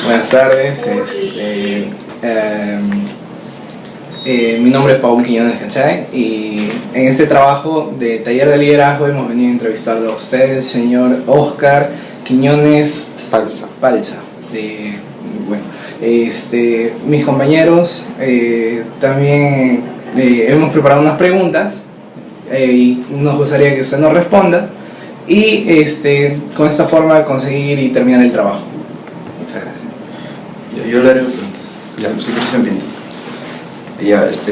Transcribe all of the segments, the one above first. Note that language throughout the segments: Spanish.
Buenas tardes. Mi nombre es Paul Quiñones, ¿cachai? Y en este trabajo de taller de liderazgo hemos venido a entrevistarlo a usted, el señor Oscar Quiñones Palza. Mis compañeros también hemos preparado unas preguntas y nos gustaría que usted nos responda y con esta forma conseguir y terminar el trabajo. Muchas gracias. Yo le haré preguntas. Ya, soy Cristian Pinto.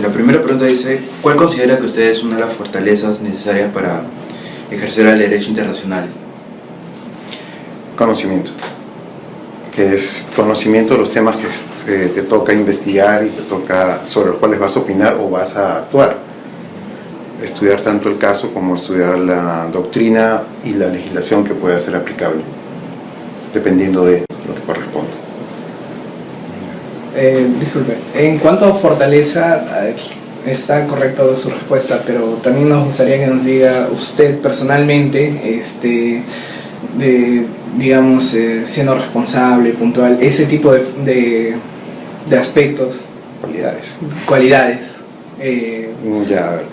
La primera pregunta dice: ¿cuál considera que usted es una de las fortalezas necesarias para ejercer el derecho internacional? Conocimiento, que es conocimiento de los temas que te toca investigar y te toca, sobre los cuales vas a opinar o vas a actuar. Estudiar tanto el caso como estudiar la doctrina y la legislación que pueda ser aplicable, dependiendo de lo que corresponda. Disculpe, en cuanto a fortaleza, está correcto su respuesta, pero también nos gustaría que nos diga usted personalmente, siendo responsable, puntual, ese tipo de aspectos. Cualidades. Ya, a ver.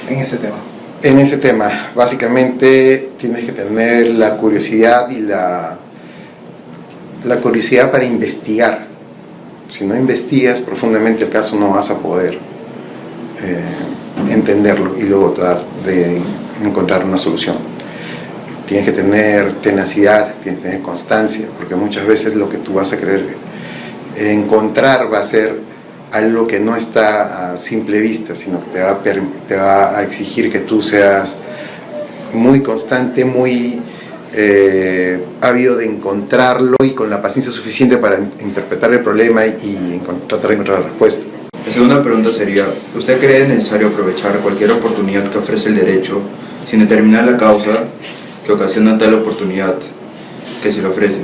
En ese tema. En ese tema, básicamente tienes que tener la curiosidad y la curiosidad para investigar. Si no investigas profundamente el caso, no vas a poder entenderlo y luego tratar de encontrar una solución. Tienes que tener tenacidad, tienes que tener constancia, porque muchas veces lo que tú vas a querer encontrar va a ser algo que no está a simple vista, sino que te va a exigir que tú seas muy constante, muy ávido de encontrarlo y con la paciencia suficiente para interpretar el problema y tratar de encontrar la respuesta. La segunda pregunta sería: ¿usted cree necesario aprovechar cualquier oportunidad que ofrece el derecho sin determinar la causa que ocasiona tal oportunidad que se le ofrece?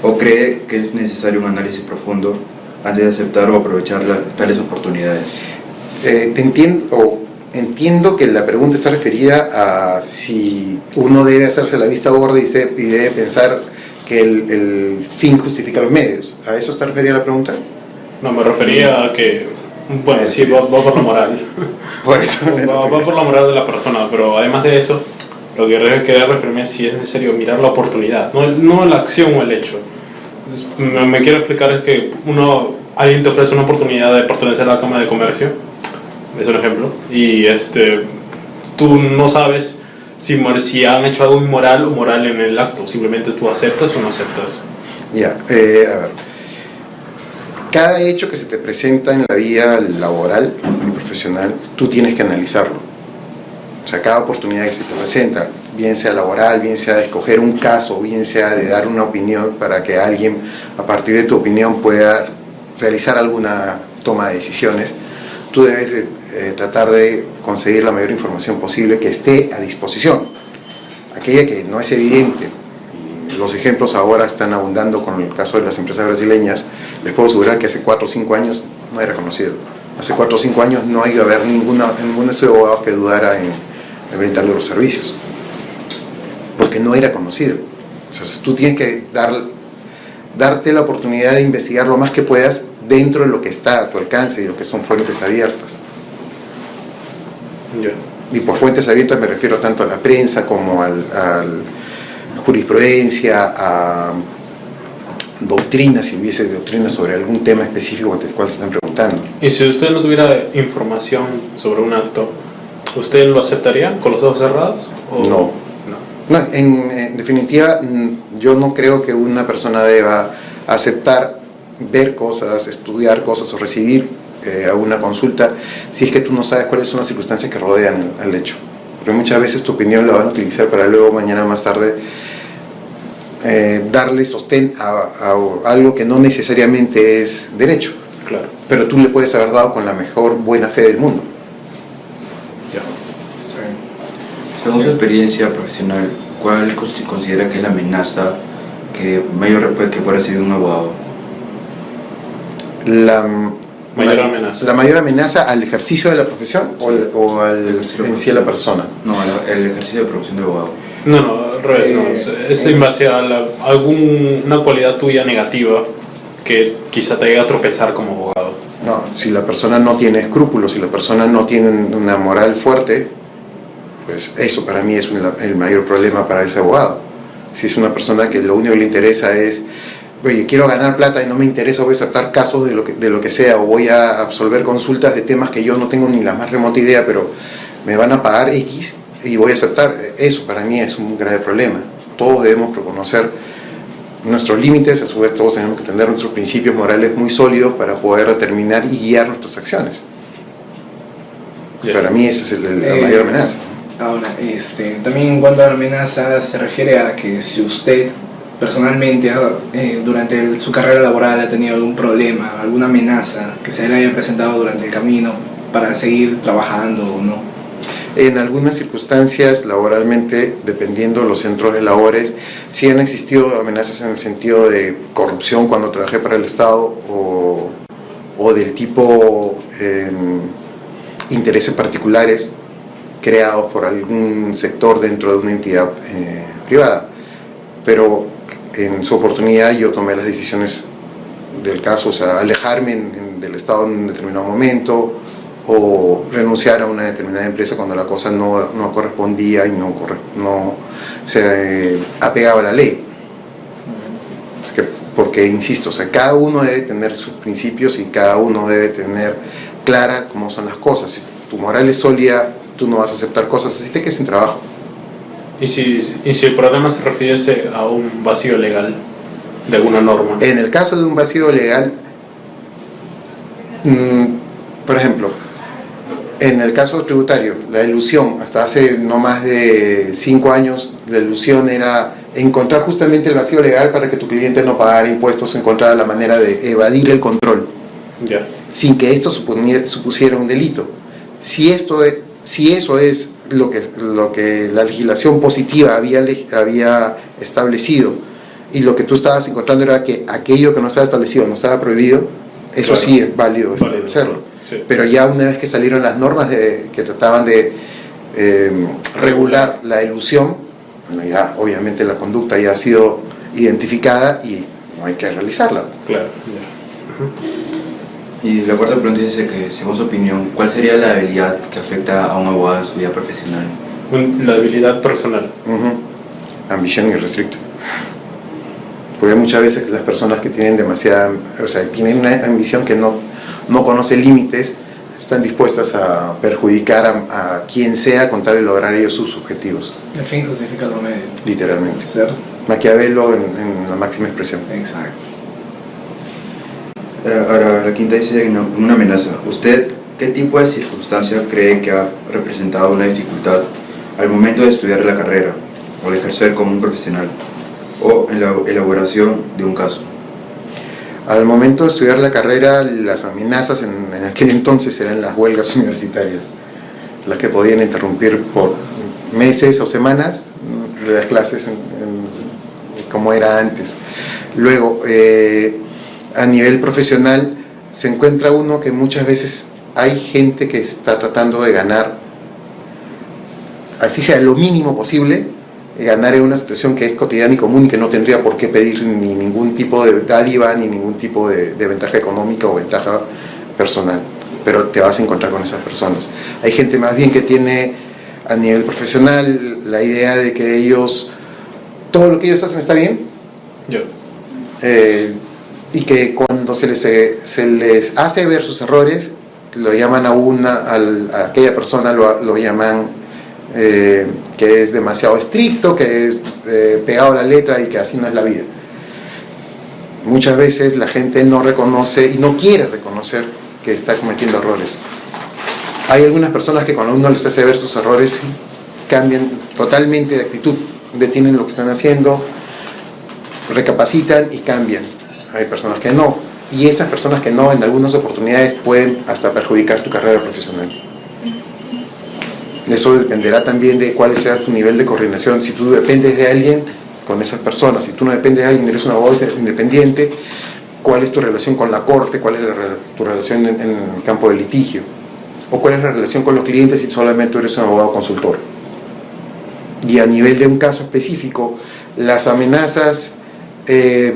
¿O cree que es necesario un análisis profundo antes de aceptar o aprovechar tales oportunidades? Entiendo que la pregunta está referida a si uno debe hacerse la vista gorda y debe pensar que el fin justifica los medios. ¿A eso está referida la pregunta? No, me refería a que, bueno, sí, va por la moral. Por eso. Va por la moral de la persona, pero además de eso, lo que quería referirme es si es necesario mirar la oportunidad, no la acción o el hecho. Me quiero explicar es que alguien te ofrece una oportunidad de pertenecer a la Cámara de Comercio, es un ejemplo, y tú no sabes si han hecho algo inmoral o moral en el acto, simplemente tú aceptas o no aceptas. A ver, cada hecho que se te presenta en la vida laboral y profesional, tú tienes que analizarlo. O sea, cada oportunidad que se te presenta, bien sea laboral, bien sea de escoger un caso, bien sea de dar una opinión para que alguien, a partir de tu opinión, pueda realizar alguna toma de decisiones, tú debes tratar de conseguir la mayor información posible que esté a disposición. Aquella que no es evidente, y los ejemplos ahora están abundando con el caso de las empresas brasileñas, les puedo asegurar que hace 4 o 5 años no era conocido. Hace 4 o 5 años no iba a haber ningún estudio de abogados que dudara en brindarle los servicios, porque no era conocido. Entonces tú tienes que darte la oportunidad de investigar lo más que puedas dentro de lo que está a tu alcance y lo que son fuentes abiertas. Y por fuentes abiertas me refiero tanto a la prensa como a jurisprudencia, a doctrina, si hubiese doctrina sobre algún tema específico del cual se están preguntando. Y si usted no tuviera información sobre un acto, ¿usted lo aceptaría con los ojos cerrados? No. En definitiva, yo no creo que una persona deba aceptar ver cosas, estudiar cosas o recibir una consulta si es que tú no sabes cuáles son las circunstancias que rodean al hecho. Porque muchas veces tu opinión la van a utilizar para luego mañana más tarde darle sostén a algo que no necesariamente es derecho. Claro. Pero tú le puedes haber dado con la mejor buena fe del mundo. Según su experiencia profesional, ¿cuál considera que es la amenaza que puede recibir un abogado? La mayor amenaza al ejercicio de la profesión o en sí a la persona. No, el ejercicio de profesión de abogado. No, al revés. Es en base a alguna cualidad tuya negativa que quizá te llegue a tropezar como abogado? No, si la persona no tiene escrúpulos, si la persona no tiene una moral fuerte, pues eso para mí es el mayor problema para ese abogado. Si es una persona que lo único que le interesa es, oye, quiero ganar plata y no me interesa, voy a aceptar casos de lo que sea, o voy a absolver consultas de temas que yo no tengo ni la más remota idea, pero me van a pagar X y voy a aceptar, eso para mí es un grave problema. Todos debemos reconocer nuestros límites, a su vez todos tenemos que tener nuestros principios morales muy sólidos para poder determinar y guiar nuestras acciones. Para mí esa es la mayor amenaza. Ahora, también en cuanto a la amenaza se refiere a que si usted personalmente durante su carrera laboral ha tenido algún problema, alguna amenaza que se le haya presentado durante el camino para seguir trabajando o no. En algunas circunstancias laboralmente, dependiendo de los centros de labores, sí han existido amenazas en el sentido de corrupción cuando trabajé para el Estado o del tipo intereses particulares creados por algún sector dentro de una entidad privada. Pero en su oportunidad yo tomé las decisiones del caso, o sea, alejarme del Estado en un determinado momento o renunciar a una determinada empresa cuando la cosa no correspondía y no se apegaba a la ley. Porque, insisto, o sea, cada uno debe tener sus principios y cada uno debe tener clara cómo son las cosas. Si tu moral es sólida, tú no vas a aceptar cosas así te quedes sin trabajo. ¿Y si el problema se refiriese a un vacío legal de alguna norma? En el caso de un vacío legal, por ejemplo, en el caso tributario, la elusión, hasta hace no más de 5 años, la elusión era encontrar justamente el vacío legal para que tu cliente no pagara impuestos, encontrar la manera de evadir el control, sin que esto supusiera un delito. Si eso es lo que la legislación positiva había establecido y lo que tú estabas encontrando era que aquello que no estaba establecido no estaba prohibido, eso claro, sí es válido hacerlo. Sí. Pero ya una vez que salieron las normas que trataban de regular la elusión, bueno, ya obviamente la conducta ya ha sido identificada y no hay que realizarla. Claro. Y la cuarta pregunta dice que, según su opinión, ¿cuál sería la habilidad que afecta a un abogado en su vida profesional? La habilidad personal. Ambición irrestricta. Porque muchas veces las personas que tienen tienen una ambición que no conoce límites, están dispuestas a perjudicar a quien sea con tal de lograr ellos sus objetivos. El fin justifica los medios. Literalmente. ¿Ser? Maquiavelo en la máxima expresión. Exacto. Ahora, la quinta dice una amenaza. ¿Usted qué tipo de circunstancia cree que ha representado una dificultad al momento de estudiar la carrera o de ejercer como un profesional o en la elaboración de un caso? Al momento de estudiar la carrera, las amenazas en aquel entonces eran las huelgas universitarias, las que podían interrumpir por meses o semanas las clases como era antes. Luego, a nivel profesional, se encuentra uno que muchas veces hay gente que está tratando de ganar, así sea lo mínimo posible, ganar en una situación que es cotidiana y común y que no tendría por qué pedir ni ningún tipo de dádiva ni ningún tipo de ventaja económica o ventaja personal, pero te vas a encontrar con esas personas. Hay gente más bien que tiene a nivel profesional la idea de que todo lo que ellos hacen está bien, y que cuando se les hace ver sus errores, lo llaman a aquella persona lo llaman que es demasiado estricto, que es pegado a la letra y que así no es la vida. Muchas veces la gente no reconoce y no quiere reconocer que está cometiendo errores. Hay algunas personas que cuando uno les hace ver sus errores cambian totalmente de actitud, detienen lo que están haciendo, recapacitan y cambian. Hay personas que no, y esas personas que no en algunas oportunidades pueden hasta perjudicar tu carrera profesional. Eso dependerá también de cuál sea tu nivel de coordinación. Si tú dependes de alguien, con esas personas. Si tú no dependes de alguien, eres un abogado independiente, ¿cuál es tu relación con la corte? ¿Cuál es tu relación en el campo del litigio? ¿O cuál es la relación con los clientes si solamente eres un abogado consultor? Y a nivel de un caso específico, las amenazas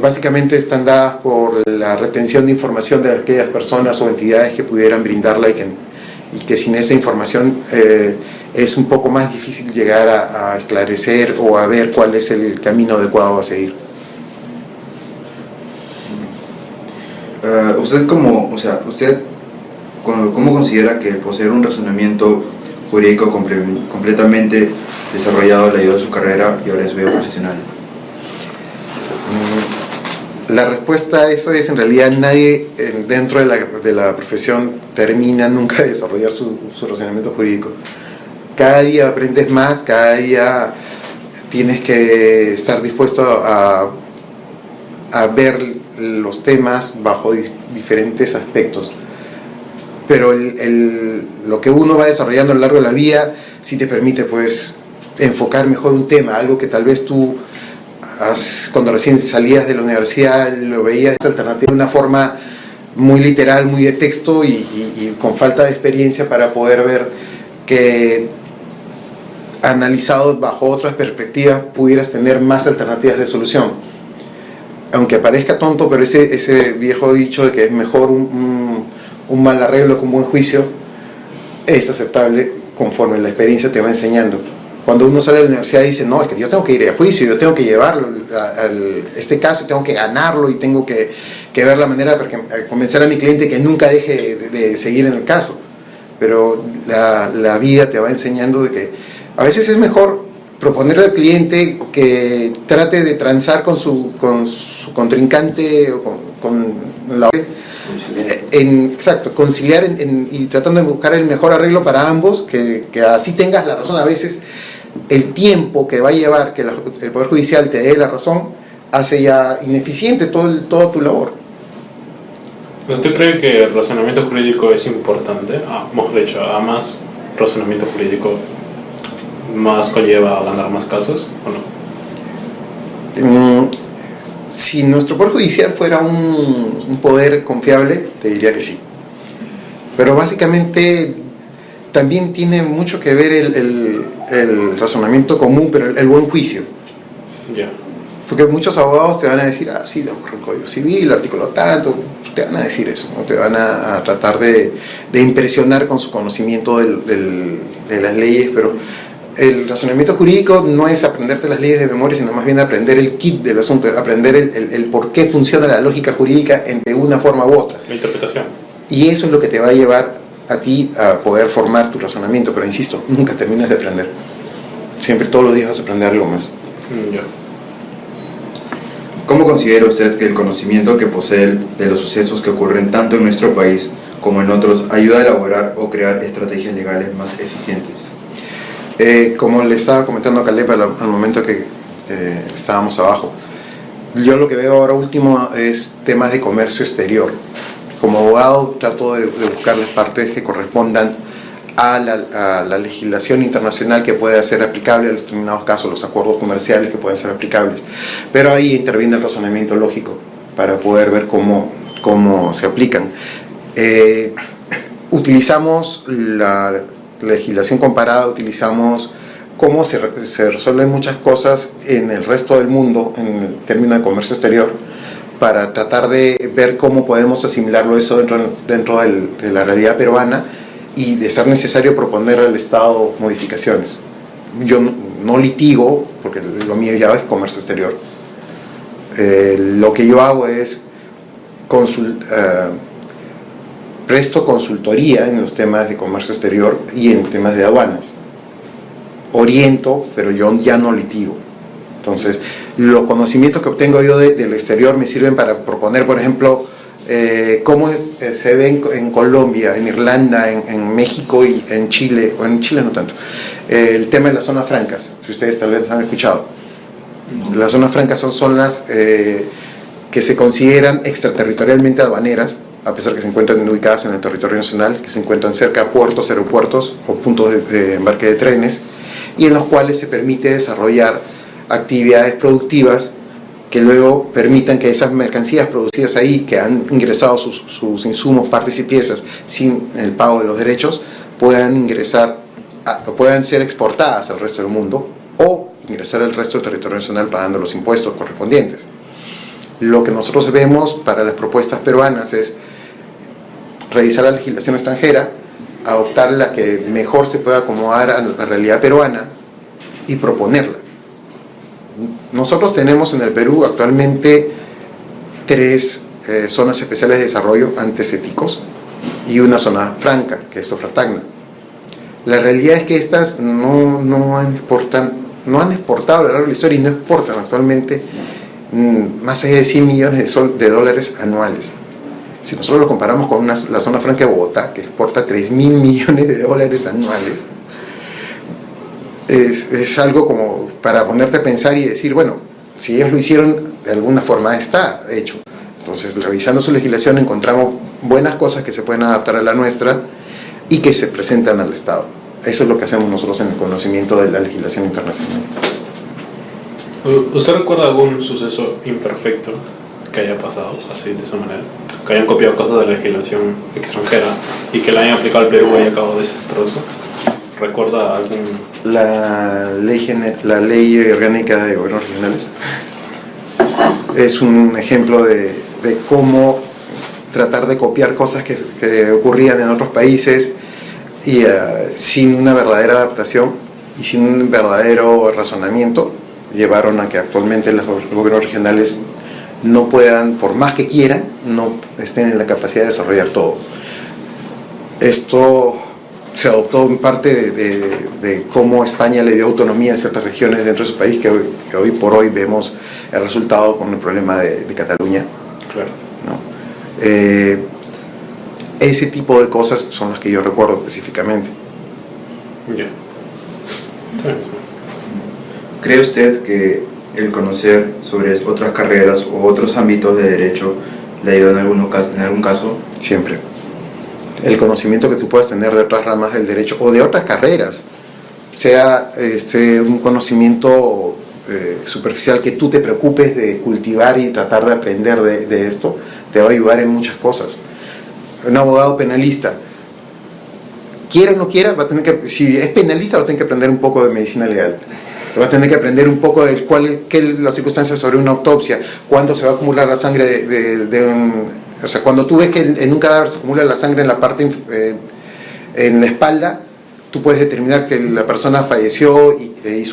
básicamente están dadas por la retención de información de aquellas personas o entidades que pudieran brindarla y que sin esa información es un poco más difícil llegar a esclarecer o a ver cuál es el camino adecuado a seguir. ¿Usted cómo considera que el poseer un razonamiento jurídico completamente desarrollado le ayudó a su carrera y ahora en su vida profesional? La respuesta a eso es, en realidad nadie dentro de la profesión termina nunca de desarrollar su razonamiento jurídico. Cada día aprendes más, cada día tienes que estar dispuesto a ver los temas bajo diferentes aspectos. Pero lo que uno va desarrollando a lo largo de la vida sí te permite pues enfocar mejor un tema, algo que tal vez tú cuando recién salías de la universidad lo veías esa alternativa de una forma muy literal, muy de texto y con falta de experiencia para poder ver que analizado bajo otras perspectivas pudieras tener más alternativas de solución. Aunque parezca tonto, pero ese viejo dicho de que es mejor un mal arreglo que un buen juicio es aceptable conforme la experiencia te va enseñando. Cuando uno sale de la universidad y dice, no, es que yo tengo que ir a juicio, yo tengo que llevarlo este caso, tengo que ganarlo y tengo que ver la manera para convencer a mi cliente que nunca deje de seguir en el caso. Pero la vida te va enseñando de que a veces es mejor proponerle al cliente que trate de transar con su contrincante o con la... Exacto, conciliar y tratando de buscar el mejor arreglo para ambos, que así tengas la razón. A veces el tiempo que va a llevar que el Poder Judicial te dé la razón hace ya ineficiente toda tu labor. ¿Usted cree que el razonamiento jurídico es importante? Mejor dicho, a más razonamiento jurídico, más conlleva a ganar más casos, ¿o no? Si nuestro Poder Judicial fuera un poder confiable, te diría que sí. Pero básicamente también tiene mucho que ver el razonamiento común, pero el buen juicio. Ya. Porque muchos abogados te van a decir, sí, de acuerdo al Código Civil, el artículo tanto, te van a decir eso, ¿no? Te van a tratar de impresionar con su conocimiento de las leyes, pero el razonamiento jurídico no es aprenderte las leyes de memoria, sino más bien aprender el kit del asunto, aprender el por qué funciona la lógica jurídica de una forma u otra. La interpretación. Y eso es lo que te va a llevar a ti a poder formar tu razonamiento, pero insisto, nunca terminas de aprender. Siempre todos los días vas a aprender algo más. Ya. ¿Cómo considera usted que el conocimiento que posee de los sucesos que ocurren tanto en nuestro país como en otros ayuda a elaborar o crear estrategias legales más eficientes? Como le estaba comentando a Caleb al momento que estábamos abajo, yo lo que veo ahora último es temas de comercio exterior. Como abogado trato de buscar las partes que correspondan a la legislación internacional que pueda ser aplicable en determinados casos, los acuerdos comerciales que pueden ser aplicables. Pero ahí interviene el razonamiento lógico para poder ver cómo se aplican. Utilizamos la legislación comparada, utilizamos cómo se resuelven muchas cosas en el resto del mundo en el término de comercio exterior, para tratar de ver cómo podemos asimilarlo eso dentro de la realidad peruana y, de ser necesario, proponer al Estado modificaciones. Yo no litigo, porque lo mío ya es comercio exterior. Lo que yo hago es presto consultoría en los temas de comercio exterior y en temas de aduanas. Oriento, pero yo ya no litigo. Entonces, los conocimientos que obtengo yo del exterior me sirven para proponer, por ejemplo, cómo se ve en Colombia, en Irlanda, en México y en Chile, o en Chile no tanto, el tema de las zonas francas, si ustedes tal vez han escuchado. Las zonas francas son zonas que se consideran extraterritorialmente aduaneras, a pesar que se encuentran ubicadas en el territorio nacional, que se encuentran cerca de puertos, aeropuertos o puntos de embarque de trenes, y en los cuales se permite desarrollar actividades productivas que luego permitan que esas mercancías producidas ahí, que han ingresado sus insumos, partes y piezas sin el pago de los derechos, puedan ser exportadas al resto del mundo o ingresar al resto del territorio nacional pagando los impuestos correspondientes. Lo que nosotros vemos para las propuestas peruanas es revisar la legislación extranjera, adoptar la que mejor se pueda acomodar a la realidad peruana y proponerla. Nosotros tenemos en el Perú actualmente 3 zonas especiales de desarrollo antes éticos y una zona franca, que es Sofratagna. La realidad es que estas no han exportado a lo largo de la historia y no exportan actualmente más allá de 100 millones de dólares anuales. Si nosotros lo comparamos con la zona franca de Bogotá, que exporta 3.000 millones de dólares anuales, es algo como para ponerte a pensar y decir, bueno, si ellos lo hicieron, de alguna forma está hecho. Entonces, revisando su legislación, encontramos buenas cosas que se pueden adaptar a la nuestra y que se presentan al Estado. Eso es lo que hacemos nosotros en el conocimiento de la legislación internacional. ¿Usted recuerda algún suceso imperfecto que haya pasado así, de esa manera? Que hayan copiado cosas de la legislación extranjera y que la hayan aplicado al Perú y haya acabado desastroso. ¿Recuerda algún...? La ley orgánica de gobiernos regionales es un ejemplo de cómo tratar de copiar cosas que ocurrían en otros países y sin una verdadera adaptación y sin un verdadero razonamiento, llevaron a que actualmente los gobiernos regionales no puedan, por más que quieran, no estén en la capacidad de desarrollar todo. Esto se adoptó en parte de cómo España le dio autonomía a ciertas regiones dentro de su país, que hoy por hoy vemos el resultado con el problema de Cataluña. Claro. ¿No? Ese tipo de cosas son las que yo recuerdo específicamente. Ya. ¿Cree usted que el conocer sobre otras carreras o otros ámbitos de derecho le ayuda en algún caso? Siempre. El conocimiento que tú puedas tener de otras ramas del derecho o de otras carreras, sea un conocimiento superficial que tú te preocupes de cultivar y tratar de aprender de esto, te va a ayudar en muchas cosas. Un abogado penalista, quiera o no quiera, va a tener que, si es penalista, va a tener que aprender un poco de medicina legal. Va a tener que aprender un poco de qué es las circunstancias sobre una autopsia, cuándo se va a acumular la sangre o sea, cuando tú ves que en un cadáver se acumula la sangre en la parte en la espalda, tú puedes determinar que la persona falleció y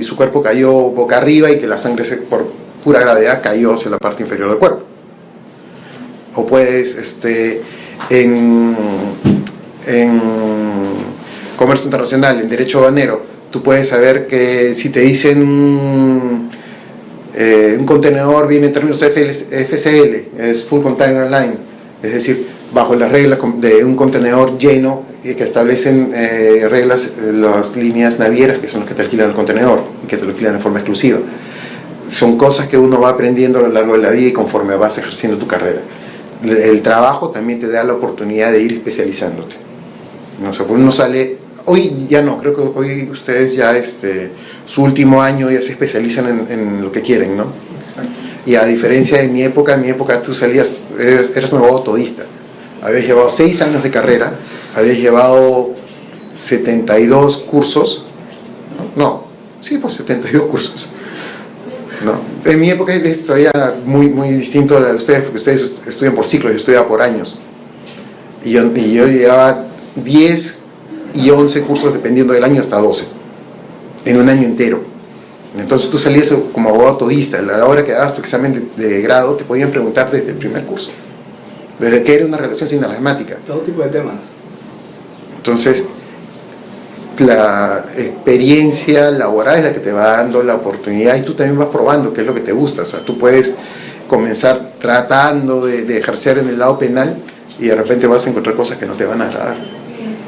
su cuerpo cayó boca arriba y que la sangre por pura gravedad cayó hacia la parte inferior del cuerpo. O puedes, en comercio internacional, en derecho aduanero, tú puedes saber que si te dicen un contenedor viene en términos FCL, es Full Container Line, es decir, bajo las reglas de un contenedor lleno que establecen reglas las líneas navieras, que son las que te alquilan el contenedor, que te lo alquilan de forma exclusiva. Son cosas que uno va aprendiendo a lo largo de la vida y conforme vas ejerciendo tu carrera. El trabajo también te da la oportunidad de ir especializándote. No sé, uno sale, hoy ya no, creo que hoy ustedes ya su último año ya se especializan en lo que quieren, ¿no? Exacto. Y a diferencia de en mi época tú salías, eras un abogado todista. Habías llevado 6 años de carrera, habías llevado 72 cursos, no, sí, pues 72 cursos. No, en mi época es todavía muy distinto a la de ustedes, porque ustedes estudian por ciclos, yo estudiaba por años. Y yo llevaba 10 y 11 cursos dependiendo del año, hasta 12, en un año entero. Entonces tú salías como abogado todista. A la hora que dabas tu examen de grado te podían preguntar desde el primer curso, desde que era una relación sinalagmática. Todo tipo de temas. Entonces la experiencia laboral es la que te va dando la oportunidad y tú también vas probando qué es lo que te gusta. O sea, tú puedes comenzar tratando de ejercer en el lado penal y de repente vas a encontrar cosas que no te van a agradar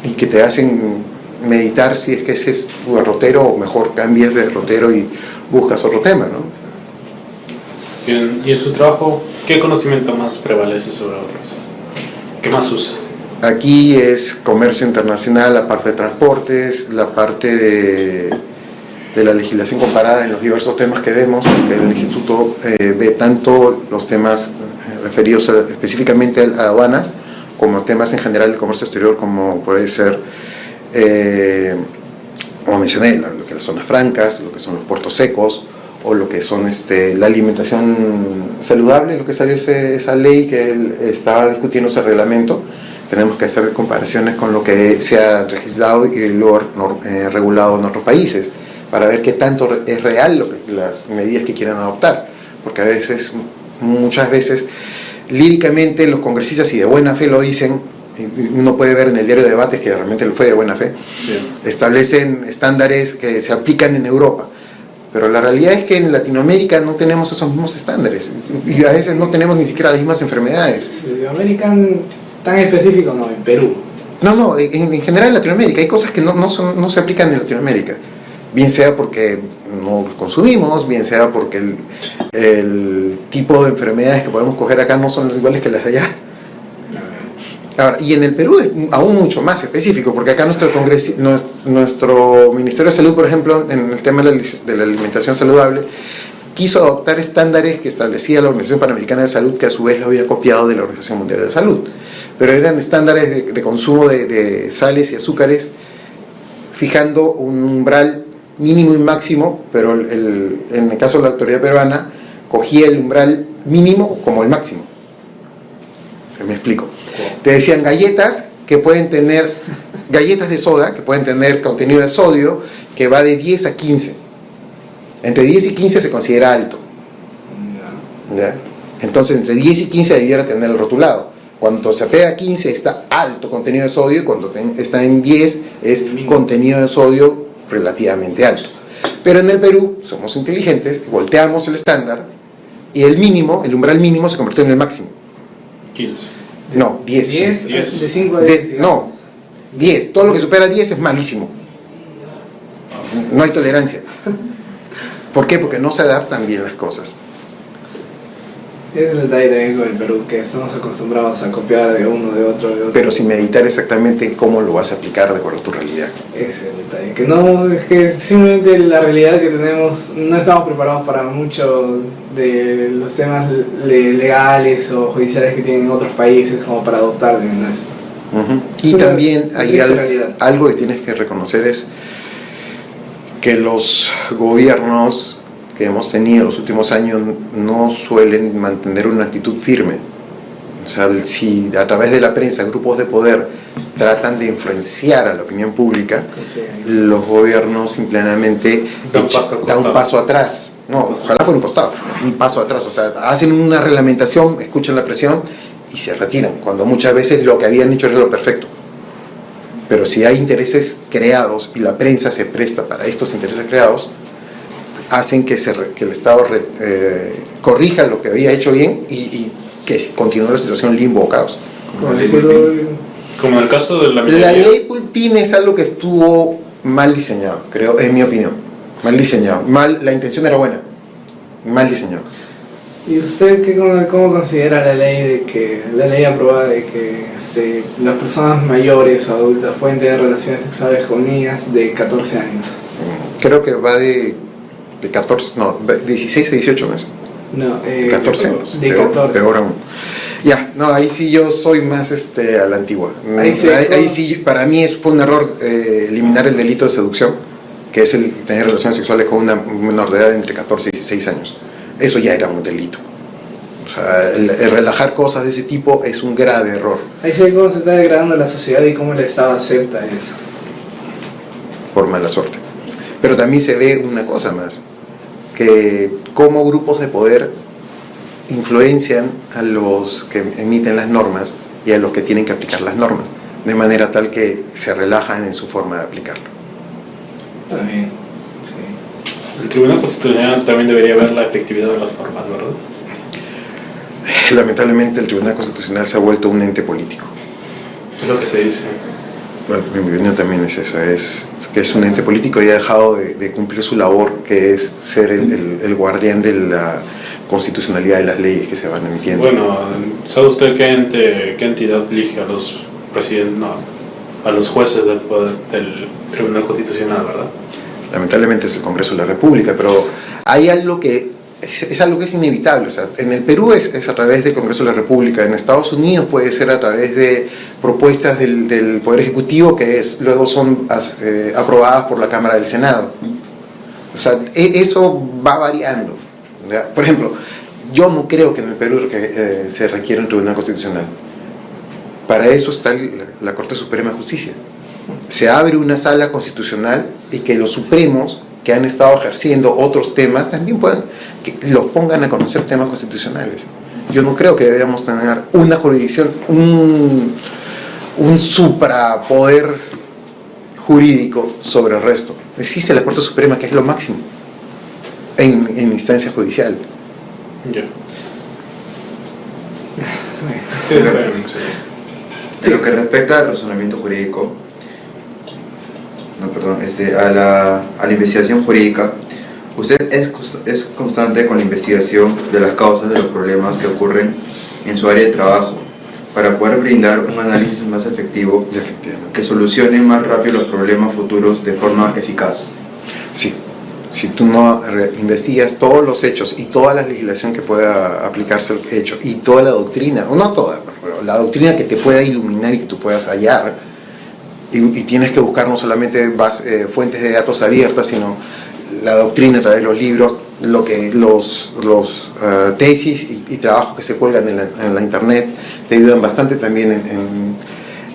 y que te hacen meditar si es que ese es tu derrotero, o mejor cambias de derrotero y buscas otro tema, ¿no? Bien, y en su trabajo, ¿qué conocimiento más prevalece sobre otros? ¿Qué más usa? Aquí es comercio internacional, la parte de transportes, la parte de la legislación comparada en los diversos temas que vemos. El instituto ve tanto los temas referidos específicamente a aduanas, como temas en general del comercio exterior, como puede ser, como mencioné, lo que son las zonas francas, lo que son los puertos secos, o lo que son la alimentación saludable, lo que salió esa ley que él estaba discutiendo, ese reglamento. Tenemos que hacer comparaciones con lo que se ha registrado y luego regulado en otros países, para ver qué tanto es real las medidas que quieran adoptar, porque a veces, muchas veces, líricamente los congresistas, y de buena fe lo dicen, y uno puede ver en el diario de debates que realmente lo fue de buena fe, sí, establecen estándares que se aplican en Europa, pero la realidad es que en Latinoamérica no tenemos esos mismos estándares, y a veces no tenemos ni siquiera las mismas enfermedades. Latinoamérica tan específico no, en Perú. No, en general en Latinoamérica hay cosas que no se aplican en Latinoamérica, bien sea porque no los consumimos, bien sea porque el tipo de enfermedades que podemos coger acá no son iguales que las de allá. Ahora, y en el Perú es aún mucho más específico, porque acá nuestro Ministerio de Salud, por ejemplo, en el tema de la alimentación saludable, quiso adoptar estándares que establecía la Organización Panamericana de Salud, que a su vez lo había copiado de la Organización Mundial de la Salud, pero eran estándares de consumo de sales y azúcares, fijando un umbral mínimo y máximo, pero en el caso de la autoridad peruana cogía el umbral mínimo como el máximo. Me explico. Te decían galletas de soda que pueden tener contenido de sodio que va de 10 a 15. Entre 10 y 15 se considera alto. ¿Ya? Entonces entre 10 y 15 debiera tener el rotulado. Cuando se pega a 15 está alto contenido de sodio, y cuando está en 10 es contenido de sodio relativamente alto. Pero en el Perú somos inteligentes, volteamos el estándar y el umbral mínimo se convirtió en el máximo. 15. No, 10. 10. De 5 a 10. No, 10. Todo lo que supera 10 es malísimo. No hay tolerancia. ¿Por qué? Porque no se adaptan bien las cosas. Es el detalle también con el Perú, que estamos acostumbrados a copiar de uno, de otro. Pero sin meditar exactamente en cómo lo vas a aplicar de acuerdo a tu realidad. Ese es el detalle. Que no, es que simplemente la realidad que tenemos, no estamos preparados para muchos de los temas legales o judiciales que tienen otros países como para adoptar de nuestro. Y también hay algo que tienes que reconocer, es que los gobiernos que hemos tenido en los últimos años no suelen mantener una actitud firme. O sea, si a través de la prensa grupos de poder tratan de influenciar a la opinión pública, los gobiernos simplemente dan un paso atrás. No, ojalá fuera un paso atrás. O sea, hacen una reglamentación, escuchan la presión y se retiran, cuando muchas veces lo que habían hecho era lo perfecto. Pero si hay intereses creados y la prensa se presta para estos intereses creados, hacen que el Estado corrija lo que había hecho bien y que continúe la situación limbo o caos. Como en el caso de la minería. La ley Pulpín es algo que estuvo mal diseñado, creo, en mi opinión. Mal diseñado. La intención era buena, mal diseñado. ¿Y usted cómo considera la ley aprobada de que las personas mayores o adultas pueden tener relaciones sexuales con niñas de 14 años? Creo que va de 16 a 18 meses. No, 14. De 14. Peor aún. Ya, no, ahí sí yo soy más a la antigua. Ahí sí, para mí fue un error eliminar el delito de seducción, que es el tener relaciones sexuales con una menor de edad entre 14 y 16 años. Eso ya era un delito. O sea, el relajar cosas de ese tipo es un grave error. Ahí se ve cómo se está degradando la sociedad y cómo el Estado acepta eso. Por mala suerte. Pero también se ve una cosa más, que cómo grupos de poder influencian a los que emiten las normas y a los que tienen que aplicar las normas, de manera tal que se relajan en su forma de aplicarlo. También, sí. El Tribunal Constitucional también debería ver la efectividad de las normas, ¿verdad? Lamentablemente el Tribunal Constitucional se ha vuelto un ente político. Es lo que se dice. Bueno, mi opinión también es esa, es que es un ente político y ha dejado de cumplir su labor, que es ser el guardián de la constitucionalidad de las leyes que se van emitiendo. Bueno, ¿sabe usted qué entidad elige a los presidentes, a los jueces del Tribunal Constitucional, verdad? Lamentablemente es el Congreso de la República, pero hay algo que es algo que es inevitable. O sea, en el Perú es a través del Congreso de la República, en Estados Unidos puede ser a través de propuestas del Poder Ejecutivo que luego son aprobadas por la Cámara del Senado. O sea, eso va variando, ¿ya? Por ejemplo, yo no creo que en el Perú se requiera un tribunal constitucional. Para eso está la Corte Suprema de Justicia. Se abre una sala constitucional y que los supremos que han estado ejerciendo otros temas también que los pongan a conocer temas constitucionales. Yo no creo que debamos tener una jurisdicción, un suprapoder jurídico sobre el resto. Existe la Corte Suprema, que es lo máximo en instancia judicial. Ya. Sí, está bien, sí. En lo que respecta al razonamiento jurídico, a la investigación jurídica, usted es constante con la investigación de las causas de los problemas que ocurren en su área de trabajo para poder brindar un análisis más efectivo que solucione más rápido los problemas futuros de forma eficaz. Sí. Si tú no investigas todos los hechos y toda la legislación que pueda aplicarse al hecho y toda la doctrina, o no toda, pero la doctrina que te pueda iluminar y que tú puedas hallar, y tienes que buscar no solamente fuentes de datos abiertas, sino la doctrina a través de los libros, los tesis y trabajos que se cuelgan en la internet, te ayudan bastante también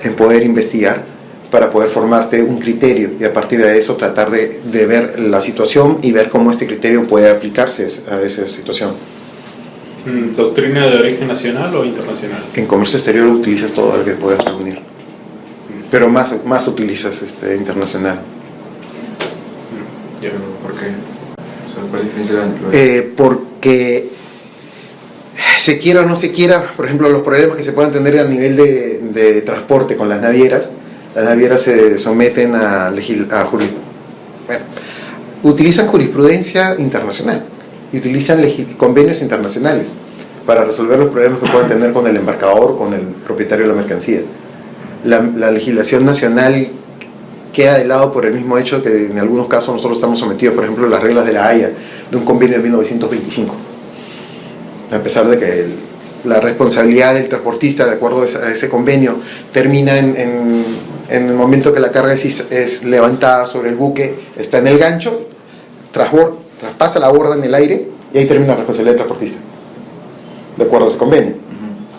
en poder investigar, para poder formarte un criterio y a partir de eso tratar de ver la situación y ver cómo este criterio puede aplicarse a esa situación. ¿Doctrina de origen nacional o internacional? En comercio exterior utilizas todo lo que puedas reunir, pero más utilizas internacional. ¿Por qué? O sea, ¿cuál es la diferencia? Porque se quiera o no se quiera, por ejemplo, los problemas que se puedan tener a nivel de transporte con las navieras se someten utilizan jurisprudencia internacional y utilizan convenios internacionales para resolver los problemas que puedan tener con el embarcador o con el propietario de la mercancía. La legislación nacional queda de lado por el mismo hecho que en algunos casos nosotros estamos sometidos, por ejemplo, a las reglas de la Haya, de un convenio de 1925, a pesar de que la responsabilidad del transportista, de acuerdo a ese convenio, termina en el momento que la carga es levantada sobre el buque, está en el gancho, traspasa la borda en el aire y ahí termina la responsabilidad del transportista, de acuerdo a ese convenio.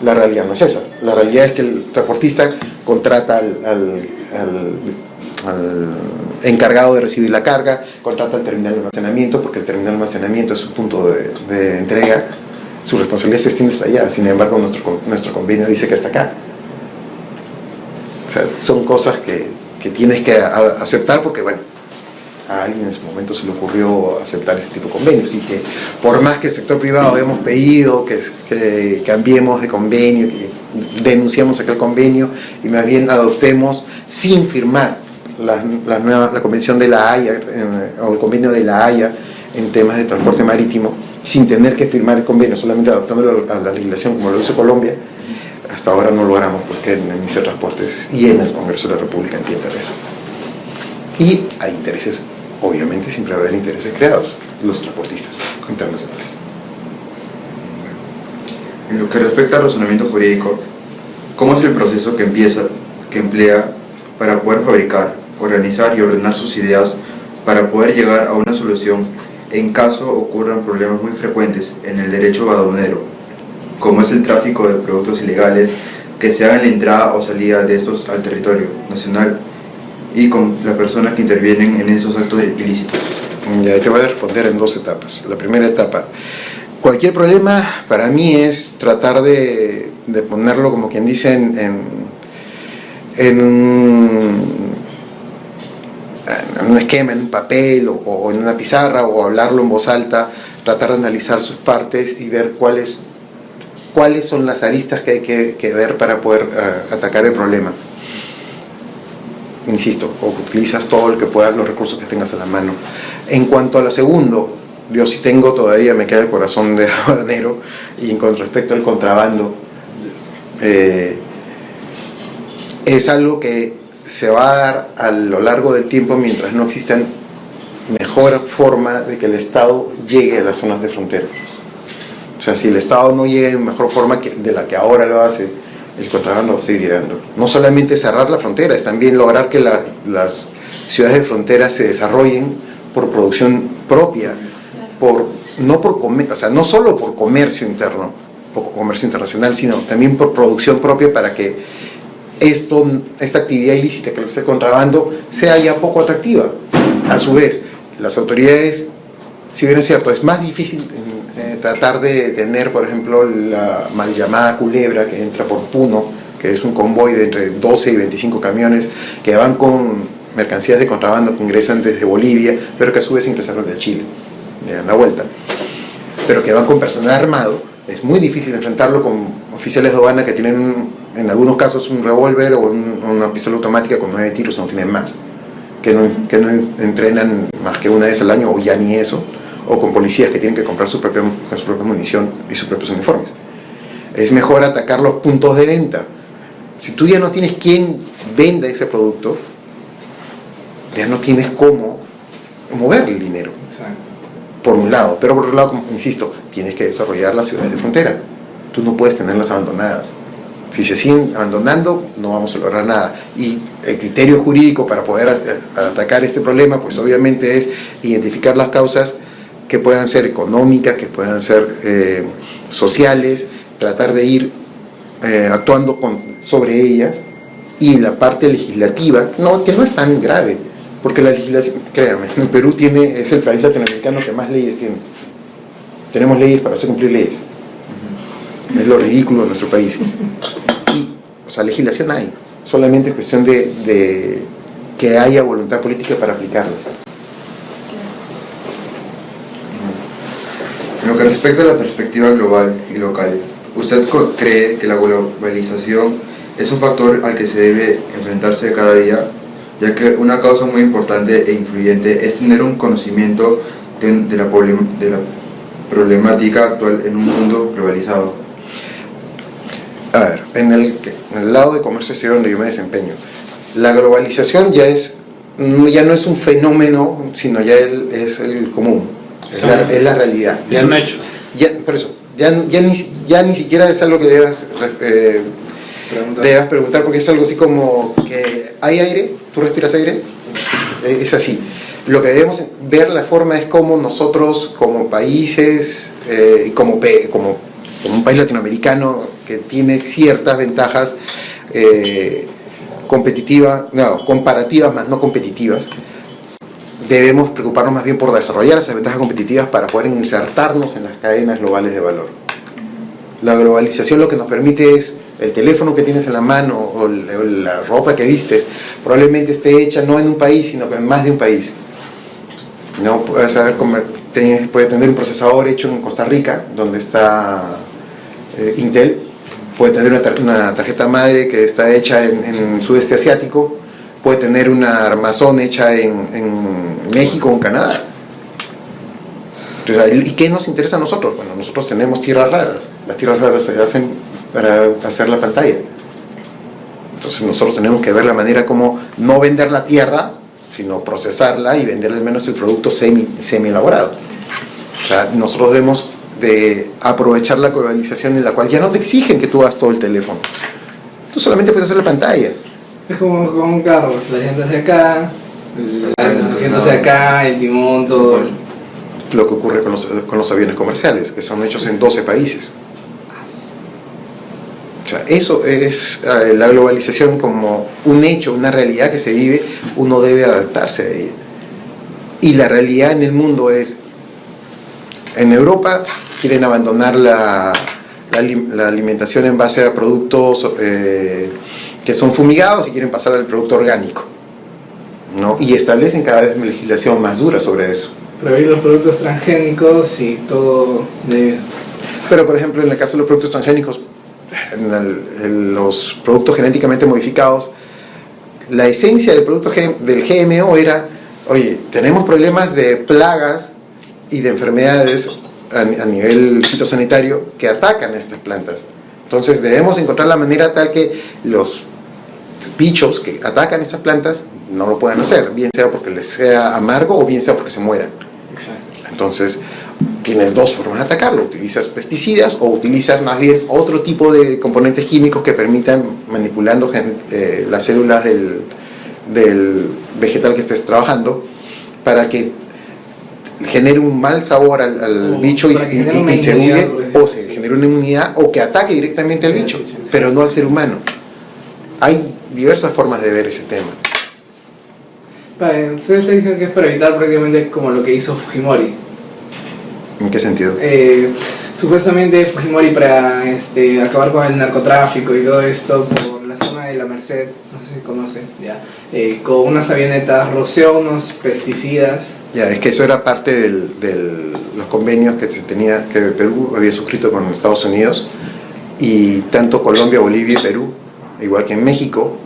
La realidad no es esa. La realidad es que el transportista contrata al encargado de recibir la carga, contrata al terminal de almacenamiento, porque el terminal de almacenamiento es su punto de entrega. Su responsabilidad se extiende hasta allá. Sin embargo, nuestro convenio dice que hasta acá. O sea, son cosas que tienes que aceptar porque, bueno, a alguien en su momento se le ocurrió aceptar ese tipo de convenios, y que por más que el sector privado hemos pedido que cambiemos de convenio, que denunciamos aquel convenio y más bien adoptemos sin firmar la convención de la Haya o el convenio de la Haya en temas de transporte marítimo, sin tener que firmar el convenio, solamente adoptándolo a la legislación como lo hizo Colombia, hasta ahora no lo logramos porque en el Ministerio de Transportes y en el Congreso de la República entienden eso. Y hay intereses, obviamente siempre va a haber intereses creados, los transportistas internacionales. En lo que respecta al razonamiento jurídico, ¿cómo es el proceso que emplea para poder fabricar, organizar y ordenar sus ideas para poder llegar a una solución en caso ocurran problemas muy frecuentes en el derecho aduanero, como es el tráfico de productos ilegales que se hagan la entrada o salida de estos al territorio nacional y con las personas que intervienen en esos actos ilícitos? Ya te voy a responder en dos etapas. La primera etapa, cualquier problema para mí es tratar de ponerlo, como quien dice, en un esquema, en un papel o en una pizarra, o hablarlo en voz alta, tratar de analizar sus partes y ver cuáles son las aristas que hay que ver para poder atacar el problema. Insisto, o utilizas todo lo que puedas, los recursos que tengas a la mano. En cuanto a lo segundo, yo sí tengo todavía, me queda el corazón de aduanero, y con respecto al contrabando, es algo que se va a dar a lo largo del tiempo mientras no exista mejor forma de que el Estado llegue a las zonas de frontera. O sea, si el Estado no llega en mejor forma de la que ahora lo hace, el contrabando va a seguir llegando. No solamente cerrar la frontera, es también lograr que las ciudades de frontera se desarrollen por producción propia, o sea, no solo por comercio interno o comercio internacional, sino también por producción propia, para que esta actividad ilícita, que es el contrabando, sea ya poco atractiva. A su vez, las autoridades, si bien es cierto, es más difícil tratar de detener, por ejemplo, la mal llamada culebra que entra por Puno, que es un convoy de entre 12 y 25 camiones que van con mercancías de contrabando que ingresan desde Bolivia, pero que a su vez ingresaron de Chile, le dan la vuelta, pero que van con personal armado. Es muy difícil enfrentarlo con oficiales de aduana que tienen, en algunos casos, un revólver o una pistola automática con 9 tiros, no tienen más, que no entrenan más que una vez al año, o ya ni eso, o con policías que tienen que comprar su propia munición y sus propios uniformes. Es mejor atacar los puntos de venta. Si tú ya no tienes quien venda ese producto, ya no tienes cómo mover el dinero. Exacto. Por un lado, pero por otro lado, como insisto, tienes que desarrollar las ciudades de frontera. Tú no puedes tenerlas abandonadas. Si se siguen abandonando, no vamos a lograr nada. Y el criterio jurídico para poder atacar este problema, pues obviamente es identificar las causas que puedan ser económicas, que puedan ser sociales, tratar de ir actuando sobre ellas, y la parte legislativa, que no es tan grave, porque la legislación, créame, en Perú es el país latinoamericano que más leyes tiene. Tenemos leyes para hacer cumplir leyes. Es lo ridículo de nuestro país. O sea, legislación hay, solamente es cuestión de que haya voluntad política para aplicarlas. En lo que respecta a la perspectiva global y local, ¿usted cree que la globalización es un factor al que se debe enfrentarse cada día? Ya que una causa muy importante e influyente es tener un conocimiento de la problemática actual en un mundo globalizado. A ver, en el lado de comercio exterior donde yo me desempeño, la globalización ya no es un fenómeno, sino ya es el común, es la realidad. Es un hecho. Por eso, ya ni siquiera es algo que debas preguntar, porque es algo así como que hay aire, tú respiras aire, es así. Lo que debemos ver la forma es cómo nosotros como países, como un país latinoamericano que tiene ciertas ventajas comparativas más no competitivas, debemos preocuparnos más bien por desarrollar esas ventajas competitivas para poder insertarnos en las cadenas globales de valor. La globalización lo que nos permite es el teléfono que tienes en la mano o la ropa que vistes, probablemente esté hecha no en un país, sino en más de un país. No puedes saber puede tener un procesador hecho en Costa Rica, donde está Intel, puede tener una tarjeta madre que está hecha en el sudeste asiático, puede tener una armazón hecha en México o en Canadá. Entonces, ¿y qué nos interesa a nosotros? Bueno, nosotros tenemos tierras raras. Las tierras raras se hacen para hacer la pantalla. Entonces nosotros tenemos que ver la manera como no vender la tierra, sino procesarla y vender al menos el producto semi elaborado. O sea, nosotros debemos de aprovechar la globalización en la cual ya no te exigen que tú hagas todo el teléfono. Tú solamente puedes hacer la pantalla. Es como con un carro, las llantas de acá, los asientos de acá, el timón, todo. Lo que ocurre con los aviones comerciales, que son hechos en 12 países. O sea, eso es la globalización como un hecho, una realidad que se vive, uno debe adaptarse a ella. Y la realidad en el mundo es, en Europa quieren abandonar la alimentación en base a productos que son fumigados y quieren pasar al producto orgánico, ¿no? Y establecen cada vez una legislación más dura sobre eso. Prohibir los productos transgénicos y todo de... Pero por ejemplo en el caso de los productos transgénicos, en los productos genéticamente modificados, la esencia del producto del GMO era, oye, tenemos problemas de plagas y de enfermedades a nivel fitosanitario que atacan a estas plantas. Entonces debemos encontrar la manera tal que los bichos que atacan estas plantas no lo puedan hacer, bien sea porque les sea amargo o bien sea porque se mueran. Exacto. Entonces tienes dos formas de atacarlo: utilizas pesticidas o utilizas más bien otro tipo de componentes químicos que permitan, manipulando las células del vegetal que estés trabajando, para que genere un mal sabor al O bicho y para que genere una se inmunidad, huye, por decirlo o se así. genere una inmunidad o que ataque directamente al bicho, pero no al ser humano. Hay diversas formas de ver ese tema. Ustedes te dicen que es para evitar prácticamente como lo que hizo Fujimori. ¿En qué sentido? Supuestamente Fujimori para acabar con el narcotráfico y todo esto por la zona de la Merced, no sé si conocen, ya, con unas avionetas roció unos pesticidas. Ya, es que eso era parte de los convenios que Perú había suscrito con Estados Unidos, y tanto Colombia, Bolivia y Perú, igual que en México,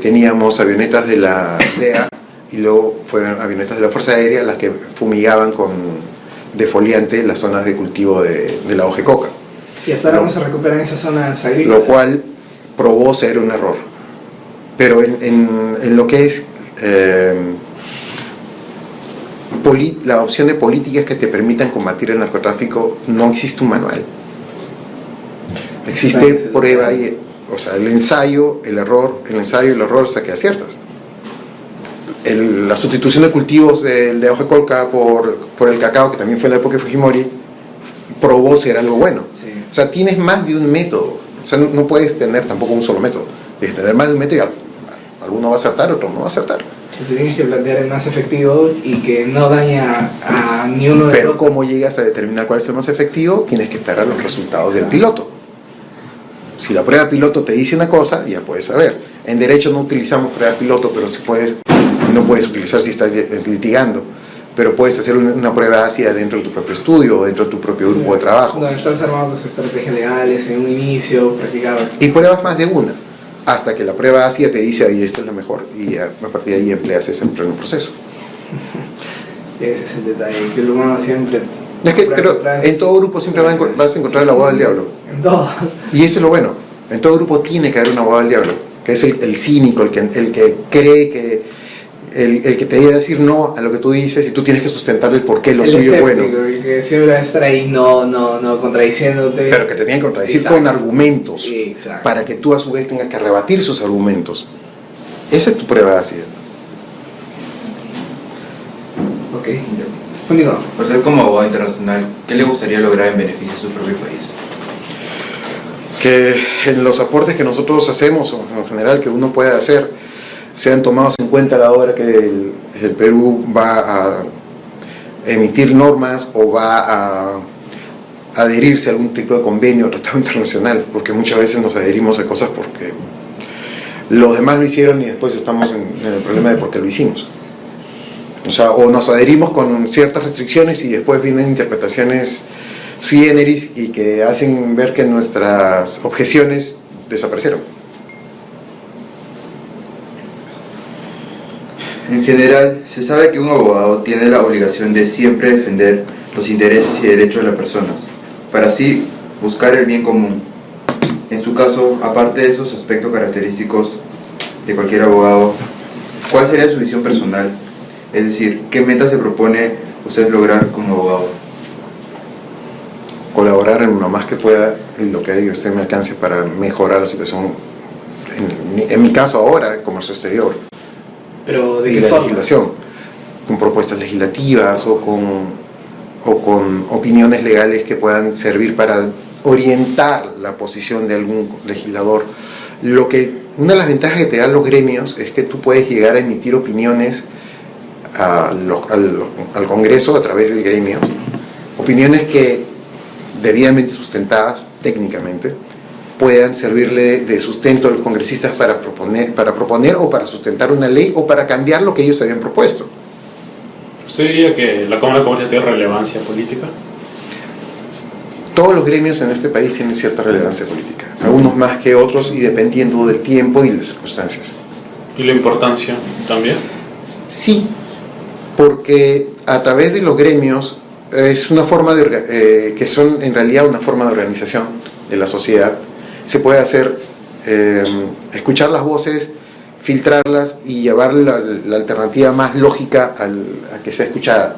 teníamos avionetas de la DEA y luego fueron avionetas de la Fuerza Aérea las que fumigaban con defoliante las zonas de cultivo de la hoja de coca. Y hasta ahora no se recuperan esas zonas agrícolas. Lo cual probó ser un error. Pero en lo que es la opción de políticas que te permitan combatir el narcotráfico, no existe un manual. Existe prueba y, o sea, el ensayo y el error hasta que aciertas. La sustitución de cultivos de hoja de coca por el cacao, que también fue en la época de Fujimori, probó ser algo bueno. Sí. O sea, tienes más de un método. O sea, no puedes tener tampoco un solo método. Tienes que tener más de un método y alguno va a acertar, otro no va a acertar. Te tienes que plantear el más efectivo y que no daña a ni uno de Pero los. ¿cómo llegas a determinar cuál es el más efectivo? Tienes que esperar los resultados del piloto. Si la prueba piloto te dice una cosa, ya puedes saber. En derecho no utilizamos prueba piloto, pero si no puedes utilizar si estás litigando, pero puedes hacer una prueba ácida dentro de tu propio estudio o dentro de tu propio grupo de trabajo. Donde estás armando tus estrategias legales en un inicio, practicar. Y pruebas más de una, hasta que la prueba ácida te dice, ahí esta es la mejor, y a partir de ahí empleas ese en pleno proceso. Ese es el detalle, que el humano siempre. Pero en todo grupo siempre vas a encontrar el abogado del diablo. En todo. Y eso es lo bueno. En todo grupo tiene que haber un abogado del diablo, que es el cínico, el que cree que el que te debe decir no a lo que tú dices y tú tienes que sustentarle el por qué lo El tuyo es escéptico, bueno. el que siempre va a estar ahí, no, contradiciéndote. Pero que te tienen que contradecir Exacto. con argumentos, Sí, exacto. para que tú a su vez tengas que rebatir sus argumentos. Esa es tu prueba ácida. Ok, continúa. Usted como abogado internacional, ¿qué le gustaría lograr en beneficio de su propio país? Que en los aportes que nosotros hacemos, o en general que uno puede hacer, sean tomados en cuenta a la hora que el Perú va a emitir normas o va a adherirse a algún tipo de convenio o tratado internacional, porque muchas veces nos adherimos a cosas porque los demás lo hicieron y después estamos en el problema de por qué lo hicimos. O sea, o nos adherimos con ciertas restricciones y después vienen interpretaciones sui generis y que hacen ver que nuestras objeciones desaparecieron. En general, se sabe que un abogado tiene la obligación de siempre defender los intereses y derechos de las personas, para así buscar el bien común. En su caso, aparte de esos aspectos característicos de cualquier abogado, ¿cuál sería su visión personal? Es decir, ¿qué meta se propone usted lograr como abogado? Colaborar en lo más que pueda en lo que esté en mi alcance para mejorar la situación, en mi caso ahora, comercio exterior. Pero ¿de Y qué la forma? legislación, con propuestas legislativas o con opiniones legales que puedan servir para orientar la posición de algún legislador. Una de las ventajas que te dan los gremios es que tú puedes llegar a emitir opiniones al Congreso a través del gremio, opiniones que debidamente sustentadas técnicamente puedan servirle de sustento a los congresistas para proponer o para sustentar una ley o para cambiar lo que ellos habían propuesto. ¿Usted diría que la Cámara de Comercio tiene relevancia política? Todos los gremios en este país tienen cierta relevancia política, algunos más que otros y dependiendo del tiempo y de las circunstancias. ¿Y la importancia también? Sí, porque a través de los gremios es una forma que son en realidad una forma de organización de la sociedad. Se puede hacer, escuchar las voces, filtrarlas y llevar la alternativa más lógica a que sea escuchada.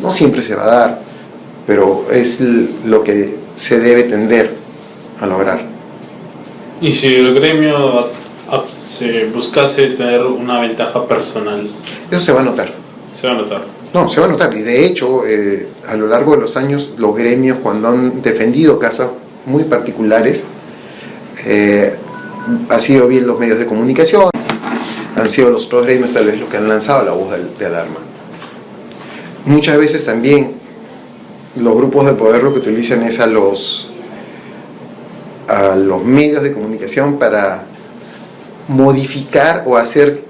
No siempre se va a dar, pero es lo que se debe tender a lograr. ¿Y si el gremio se buscase tener una ventaja personal? Eso se va a notar. Se va a notar. No, se va a notar. Y de hecho, a lo largo de los años, los gremios, cuando han defendido casos muy particulares, ha sido bien los medios de comunicación, han sido los otros gremios tal vez los que han lanzado la voz de alarma. Muchas veces también los grupos de poder lo que utilizan es a los medios de comunicación para modificar o hacer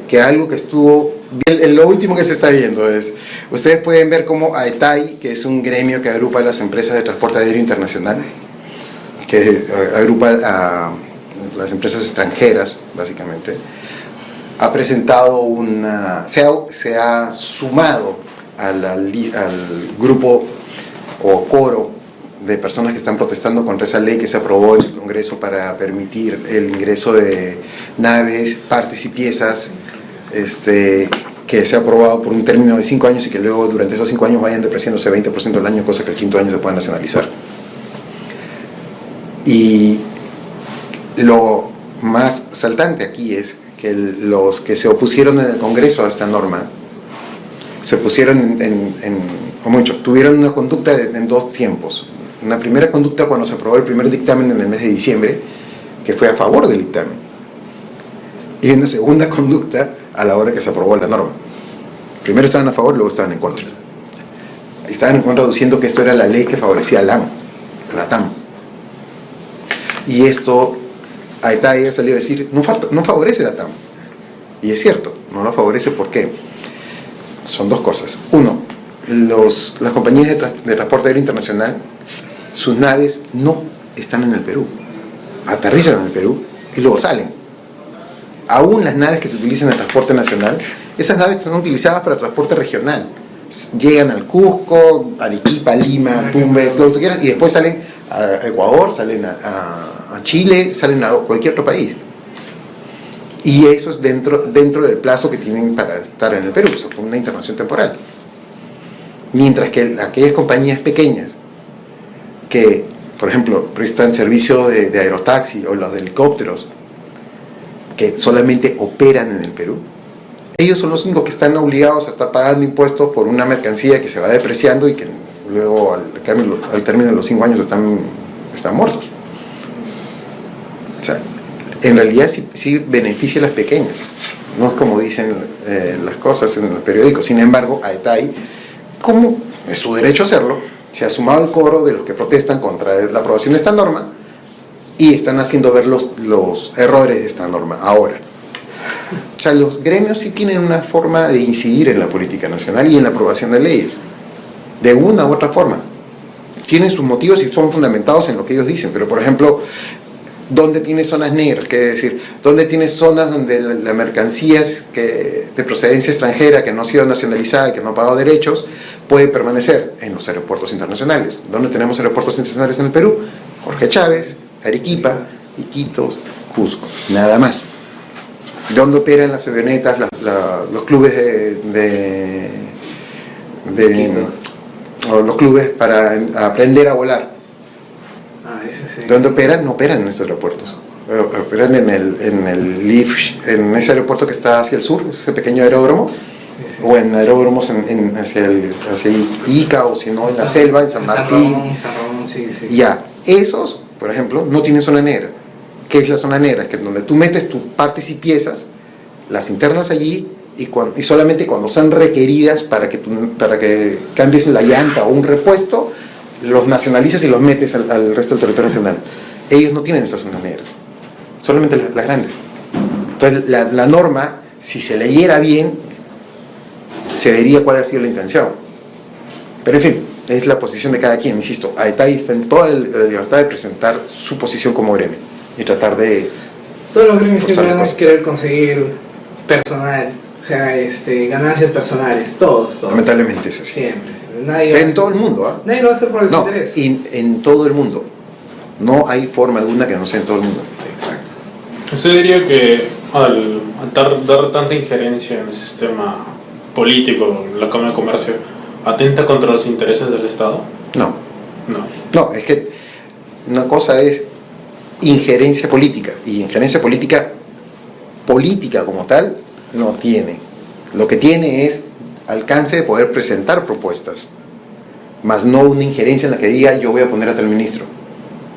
que algo que estuvo bien. Lo último que se está viendo es, ustedes pueden ver cómo AETAI, que es un gremio que agrupa a las empresas de transporte aéreo internacional, que agrupa a las empresas extranjeras básicamente, ha presentado se ha sumado al grupo o coro de personas que están protestando contra esa ley que se aprobó en el Congreso para permitir el ingreso de naves, partes y piezas, que se ha aprobado por un término de 5 años y que luego durante esos 5 años vayan depreciándose 20% al año, cosa que el 5.º año se pueda nacionalizar. Y lo más saltante aquí es que los que se opusieron en el Congreso a esta norma se opusieron tuvieron una conducta en 2 tiempos. Una primera conducta cuando se aprobó el primer dictamen en el mes de diciembre, que fue a favor del dictamen, y una segunda conducta a la hora que se aprobó la norma. Primero estaban a favor, luego estaban en contra. Estaban en contra diciendo que esto era la ley que favorecía a la TAM. Y esto, AETAI ha salido a decir, no favorece la TAM. Y es cierto, no lo favorece. ¿Por qué? Son 2 cosas. Uno, las compañías de transporte aéreo internacional, sus naves no están en el Perú. Aterrizan en el Perú y luego salen. Aún las naves que se utilizan en el transporte nacional, esas naves son utilizadas para transporte regional. Llegan al Cusco, Arequipa, Lima, Tumbes, lo que tú quieras, y después salen a Ecuador, salen a Chile, salen a cualquier otro país. Y eso es dentro del plazo que tienen para estar en el Perú, es una internación temporal. Mientras que aquellas compañías pequeñas que, por ejemplo, prestan servicio de aerotaxi o los de helicópteros, que solamente operan en el Perú, ellos son los únicos que están obligados a estar pagando impuestos por una mercancía que se va depreciando y que luego al término de los 5 años están muertos. O sea, en realidad sí beneficia a las pequeñas, no es como dicen las cosas en el periódico. Sin embargo, AETAI, como es su derecho hacerlo, se ha sumado al coro de los que protestan contra la aprobación de esta norma y están haciendo ver los errores de esta norma ahora. O sea, los gremios sí tienen una forma de incidir en la política nacional y en la aprobación de leyes, de una u otra forma. Tienen sus motivos y son fundamentados en lo que ellos dicen, pero por ejemplo, ¿dónde tiene zonas negras? ¿Qué decir? ¿Dónde tiene zonas donde la mercancía de procedencia extranjera que no ha sido nacionalizada y que no ha pagado derechos puede permanecer? En los aeropuertos internacionales. ¿Dónde tenemos aeropuertos internacionales en el Perú? Jorge Chávez, Arequipa, Iquitos, Cusco, nada más. ¿Dónde operan las avionetas, los clubes o los clubes para aprender a volar? Ese sí. ¿Dónde operan? No operan en estos aeropuertos. Operan en el LIF, en ese aeropuerto que está hacia el sur, ese pequeño aeródromo, sí. O en aeródromos hacia Ica, o si no en la selva, en San Martín. San Ramón, sí. Ya, esos, por ejemplo, no tienen zona negra. ¿Qué es la zona negra? Que es donde tú metes tus partes y piezas, las internas allí, y solamente cuando son requeridas para que cambies la llanta o un repuesto, los nacionalizas y los metes al resto del territorio nacional. Ellos no tienen estas zonas negras, solamente las grandes. Entonces la norma, si se leyera bien, se vería cuál ha sido la intención. Pero en fin, es la posición de cada quien, insisto. AETAI está en toda la libertad de presentar su posición como gremio y tratar de... Todos los gremios siempre van a querer conseguir personal, o sea, ganancias personales, todos. Lamentablemente es así. Siempre. En todo el mundo, ¿ah? Nadie lo va a hacer por desinterés. En todo el mundo. No hay forma alguna que no sea en todo el mundo. Exacto. ¿Usted diría que al dar tanta injerencia en el sistema político, en la Cámara de Comercio, atenta contra los intereses del Estado? No, es que una cosa es injerencia política, y injerencia política como tal no tiene. Lo que tiene es alcance de poder presentar propuestas, más no una injerencia en la que diga yo voy a poner a tal ministro.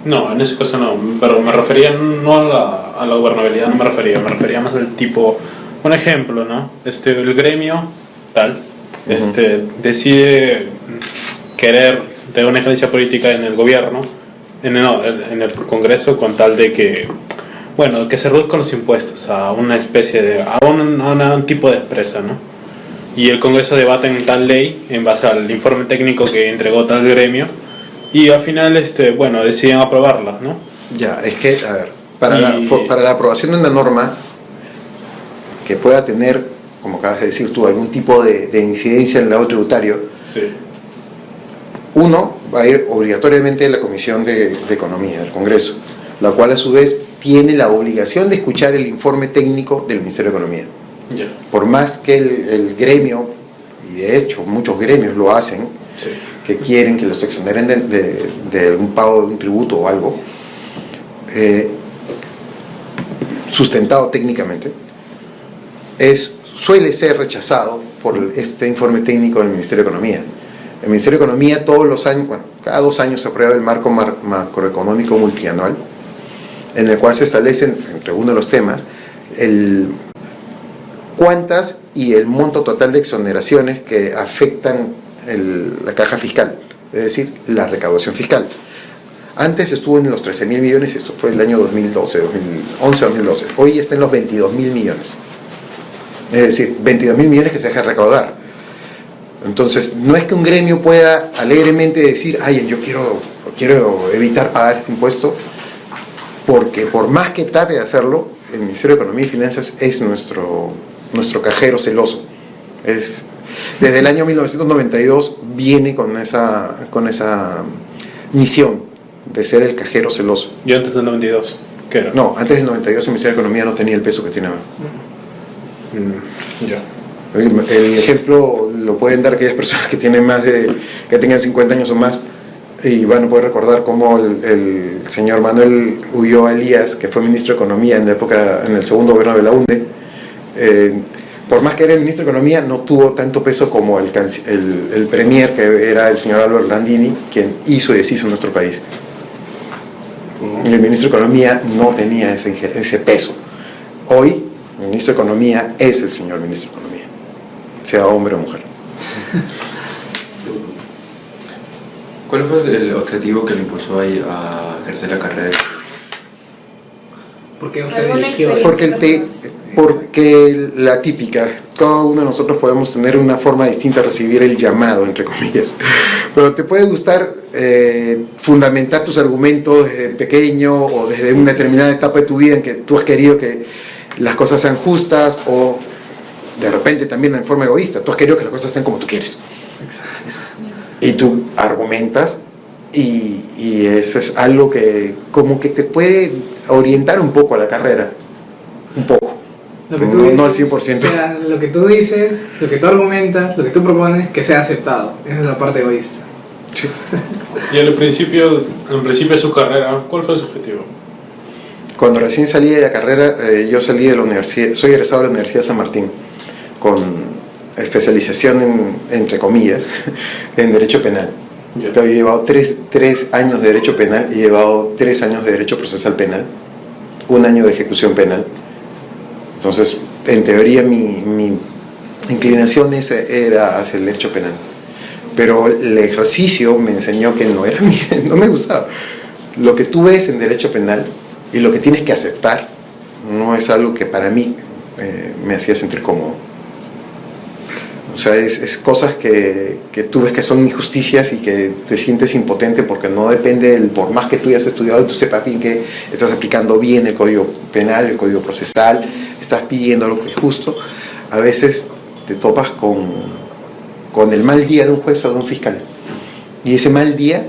No, en ese caso no, pero me refería no a la gobernabilidad, me refería más al tipo, un ejemplo, ¿no? El gremio tal, decide querer tener una injerencia política en el gobierno, en el Congreso, con tal de que, bueno, que se reduzcan los impuestos a una especie de, a un tipo de empresa, ¿no? Y el Congreso debate en tal ley en base al informe técnico que entregó tal gremio, y al final, bueno, deciden aprobarla, ¿no? Ya, es que, a ver, para la aprobación de una norma que pueda tener, como acabas de decir tú, algún tipo de incidencia en el lado tributario, Sí. uno va a ir obligatoriamente a la Comisión de Economía del Congreso, la cual a su vez tiene la obligación de escuchar el informe técnico del Ministerio de Economía. Ya. Por más que el gremio, y de hecho muchos gremios lo hacen, Sí. que quieren que los exoneren de algún pago de un tributo o algo, sustentado técnicamente, suele ser rechazado por este informe técnico del Ministerio de Economía. El Ministerio de Economía todos los años, bueno, cada 2 años se aprueba el marco macroeconómico multianual, en el cual se establecen, entre uno de los temas, cuántas y el monto total de exoneraciones que afectan la caja fiscal, es decir, la recaudación fiscal. Antes estuvo en los 13.000 millones, esto fue el año 2011-2012. Hoy está en los 22.000 millones. Es decir, 22.000 millones que se deja recaudar. Entonces, no es que un gremio pueda alegremente decir, ay, yo quiero evitar pagar este impuesto, porque por más que trate de hacerlo, el Ministerio de Economía y Finanzas es nuestro cajero celoso. Desde el año 1992 viene con esa misión de ser el cajero celoso. ¿Y antes del 92? ¿Qué era? No, antes del 92 el Ministerio de Economía no tenía el peso que tiene ahora. Ya. El ejemplo lo pueden dar aquellas personas que que tengan 50 años o más, y van a poder recordar cómo el señor Manuel Ulloa Elías, que fue ministro de Economía en el segundo gobierno de Belaúnde, por más que era el ministro de Economía, no tuvo tanto peso como el premier, que era el señor Álvaro Landini, quien hizo y deshizo en nuestro país. Y el ministro de Economía no tenía ese peso. Hoy, el ministro de Economía es el señor ministro de Economía, sea hombre o mujer. ¿Cuál fue el objetivo que le impulsó ahí a ejercer la carrera? ¿Por qué usted ¿Alguna eligió experiencia? Porque la típica, cada uno de nosotros podemos tener una forma distinta de recibir el llamado, entre comillas, pero te puede gustar fundamentar tus argumentos desde pequeño o desde una determinada etapa de tu vida en que tú has querido que las cosas sean justas, o de repente también en forma egoísta, tú has querido que las cosas sean como tú quieres. Y tú argumentas, y eso es algo que como que te puede orientar un poco a la carrera, un poco. Lo que tú dices, no al 100%. O sea, lo que tú dices, lo que tú argumentas, lo que tú propones, que sea aceptado. Esa es la parte egoísta. Sí. Y en principio de su carrera, ¿cuál fue su objetivo? Cuando recién salí de la carrera, yo salí de la universidad, soy egresado de la Universidad de San Martín, con especialización entre comillas, en Derecho Penal. Yeah. Pero yo he llevado 3 años de Derecho Penal, y he llevado 3 años de Derecho Procesal Penal, 1 año de Ejecución Penal. Entonces, en teoría, mi inclinación era hacia el Derecho Penal. Pero el ejercicio me enseñó que no me gustaba. Lo que tú ves en Derecho Penal y lo que tienes que aceptar no es algo que para mí me hacía sentir cómodo. O sea, es cosas que tú ves que son injusticias y que te sientes impotente, porque no depende por más que tú hayas estudiado y tú sepas bien que estás aplicando bien el Código Penal, el Código Procesal, estás pidiendo lo que es justo. A veces te topas con el mal día de un juez o de un fiscal, y ese mal día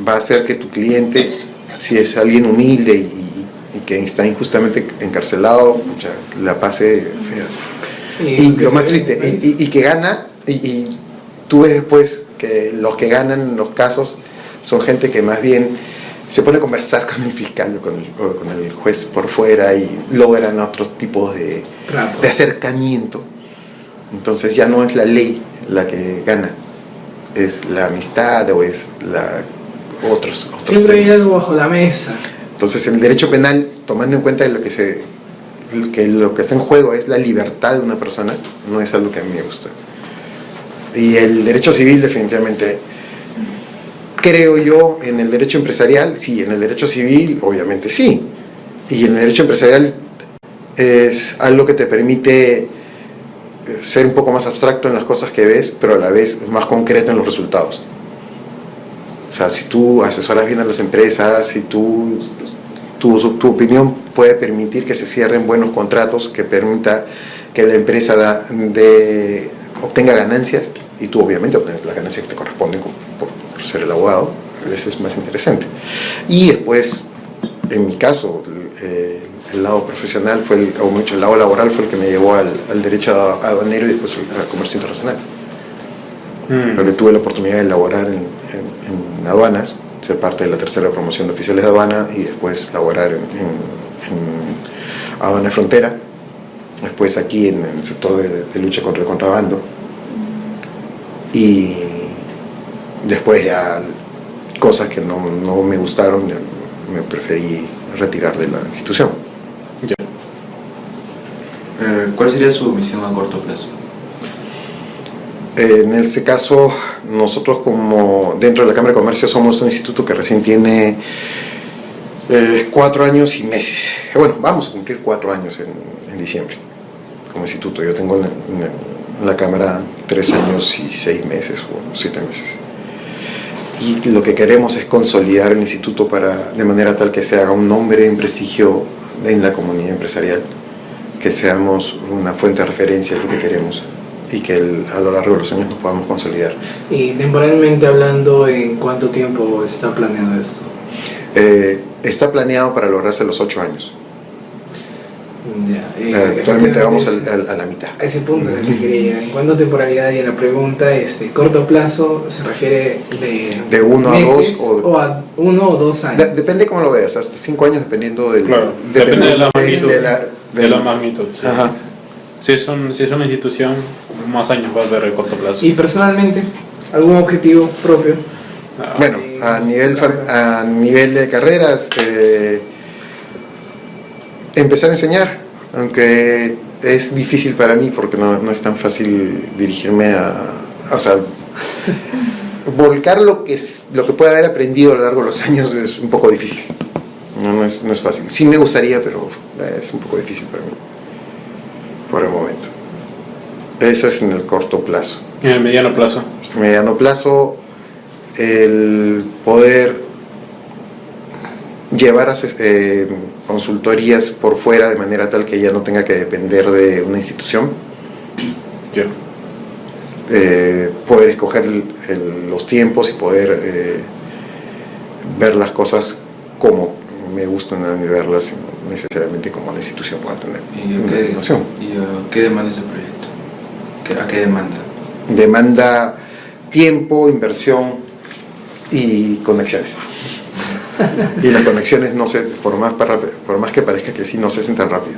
va a hacer que tu cliente, si es alguien humilde y que está injustamente encarcelado, la pase feas. Y lo más triste, y que gana, y tú ves después que los que ganan los casos son gente que más bien se pone a conversar con el fiscal o con el juez por fuera, y logran otros tipos de acercamiento. Entonces ya no es la ley la que gana. ¿Es la amistad o es otros Siempre hay temas? algo bajo la mesa. Entonces, en el derecho penal, tomando en cuenta lo que está en juego es la libertad de una persona, no es algo que a mí me gusta. Y el derecho civil, definitivamente, creo yo, en el derecho empresarial, sí, en el derecho civil, obviamente sí. Y en el derecho empresarial es algo que te permite ser un poco más abstracto en las cosas que ves, pero a la vez más concreto en los resultados. O sea, si tú asesoras bien a las empresas, si tu opinión puede permitir que se cierren buenos contratos, que permita que la empresa obtenga ganancias, y tú obviamente obtienes las ganancias que te corresponden por ser el abogado, eso es más interesante. Y después, en mi caso, el lado profesional el lado laboral fue el que me llevó al derecho aduanero y después al comercio internacional. Pero tuve la oportunidad de laborar en aduanas, ser parte de la tercera promoción de oficiales de aduana y después laborar en aduana de frontera, después aquí en el sector de lucha contra el contrabando, y después ya cosas que no me gustaron, me preferí retirar de la institución. ¿Cuál sería su misión a corto plazo? En este caso, nosotros como dentro de la Cámara de Comercio somos un instituto que recién tiene 4 años y meses. Bueno, vamos a cumplir 4 años en diciembre como instituto. Yo tengo en la Cámara 3 años y 6 meses o 7 meses. Y lo que queremos es consolidar el instituto de manera tal que se haga un nombre, un prestigio en la comunidad empresarial, que seamos una fuente de referencia de lo que queremos y que a lo largo de los años nos podamos consolidar. Y temporalmente hablando, ¿en cuánto tiempo está planeado esto? Está planeado para lograrse los 8 años. Ya, Actualmente vamos a la mitad. A ese punto es el que quería llegar. ¿En cuánto temporalidad? Y en la pregunta, corto plazo se refiere de 1 a 2 o a 1 o 2 años. Depende cómo lo veas, hasta 5 años dependiendo del... Claro, depende de la magnitud. De la magnitud, sí. Ajá. Si es una institución, más años va a haber el corto plazo. Y personalmente, ¿algún objetivo propio? Bueno, a nivel de carreras, empezar a enseñar, aunque es difícil para mí porque no es tan fácil dirigirme o sea, volcar lo que pueda haber aprendido a lo largo de los años es un poco difícil. No es fácil. Sí me gustaría, pero es un poco difícil para mí por el momento. Eso es en el corto plazo. ¿En el mediano plazo? Mediano plazo, el poder llevar consultorías por fuera de manera tal que ya no tenga que depender de una institución. Yeah. Poder escoger los tiempos y poder ver las cosas como me gustan a mí verlas, necesariamente como la institución pueda tener. ¿Y a qué demanda ese proyecto? ¿A qué demanda? Demanda tiempo, inversión y conexiones. Y las conexiones, no sé, por más que parezca que sí, no se hacen tan rápido.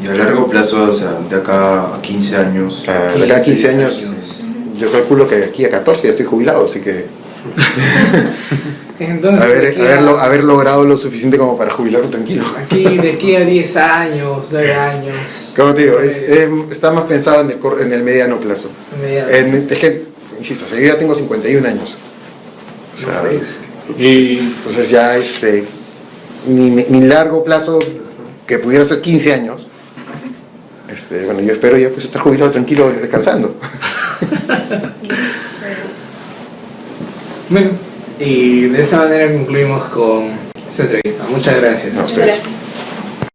Y a largo plazo, o sea, de acá a 15 años. De acá a 15 años, yo calculo que aquí a 14 ya estoy jubilado, así que entonces, haber logrado lo suficiente como para jubilarme tranquilo. De aquí a 10 años, 9 años. Como te digo, está más pensado en el mediano plazo. Es que, insisto, o sea, yo ya tengo 51 años. O sea, entonces ya mi largo plazo, que pudiera ser 15 años, bueno, yo espero ya pues estar jubilado tranquilo descansando. Bueno, y de esa manera concluimos con esta entrevista. Muchas gracias. A ustedes.